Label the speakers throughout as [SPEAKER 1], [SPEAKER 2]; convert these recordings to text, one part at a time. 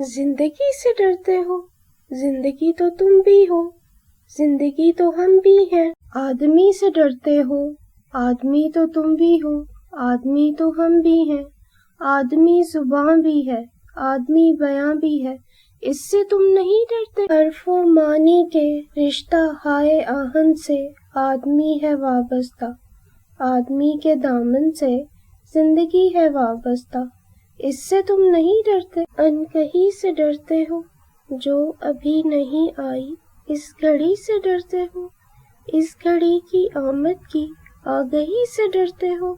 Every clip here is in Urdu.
[SPEAKER 1] زندگی سے ڈرتے ہو، زندگی تو تم بھی ہو، زندگی تو ہم بھی ہیں۔ آدمی سے ڈرتے ہو، آدمی تو تم بھی ہو، آدمی تو ہم بھی ہیں۔ آدمی زباں بھی ہے، آدمی بیاں بھی ہے، اس سے تم نہیں ڈرتے؟ حرف و معنی کے رشتہ ہائے آہن سے آدمی ہے وابستہ، آدمی کے دامن سے زندگی ہے وابستہ، اس سے تم نہیں ڈرتے؟ انکہی سے ڈرتے ہو جو ابھی نہیں آئی، اس گھڑی سے ڈرتے ہو، اس گھڑی کی آمد کی آگہی سے ڈرتے ہو۔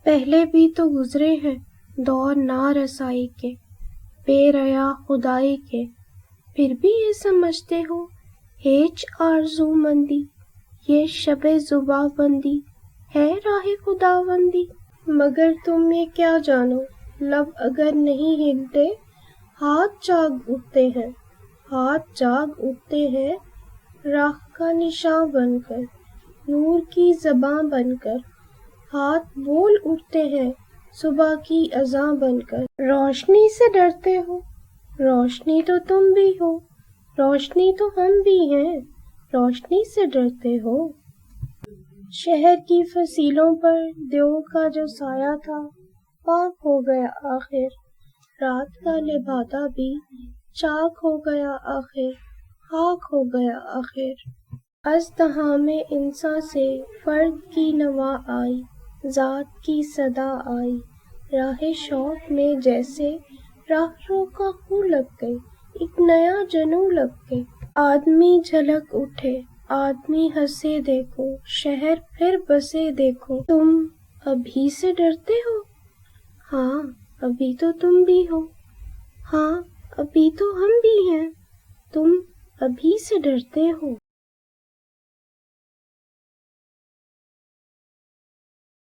[SPEAKER 1] پہلے بھی تو گزرے ہیں دور نارسائی کے، بے ریا خدائی کے، پھر بھی یہ سمجھتے ہو ہیچ آرزو مندی، یہ شب زباں بندی ہے راہ خداوندی۔ مگر تم یہ کیا جانو، لب اگر نہیں ہلتے ہاتھ جاگ اٹھتے ہیں، ہاتھ جاگ اٹھتے ہیں راہ کا نشاں بن کر، نور کی زباں بن کر، ہاتھ بول اٹھتے ہیں صبح کی اذاں بن کر۔ روشنی سے ڈرتے ہو، روشنی تو تم بھی ہو، روشنی تو ہم بھی ہیں، روشنی سے ڈرتے ہو۔ شہر کی فصیلوں پر دیو کا جو سایہ تھا پاک ہو گیا آخر، رات کا لبادہ بھی چاک ہو گیا آخر، خاک ہو گیا آخر۔ اژدہا میں انساں سے فرد کی نوا آئی، ذات کی صدا آئی، راہ شوق میں جیسے راہ رو کا خوں لگ گئی، ایک نیا جنوں لگ گئی۔ آدمی جھلک اٹھے، آدمی ہنسے دیکھو، شہر پھر بسے دیکھو۔ تم ابھی سے ڈرتے ہو، ہاں ابھی تو تم بھی ہو، ہاں ابھی تو ہم بھی ہیں، تم ابھی سے ڈرتے ہو۔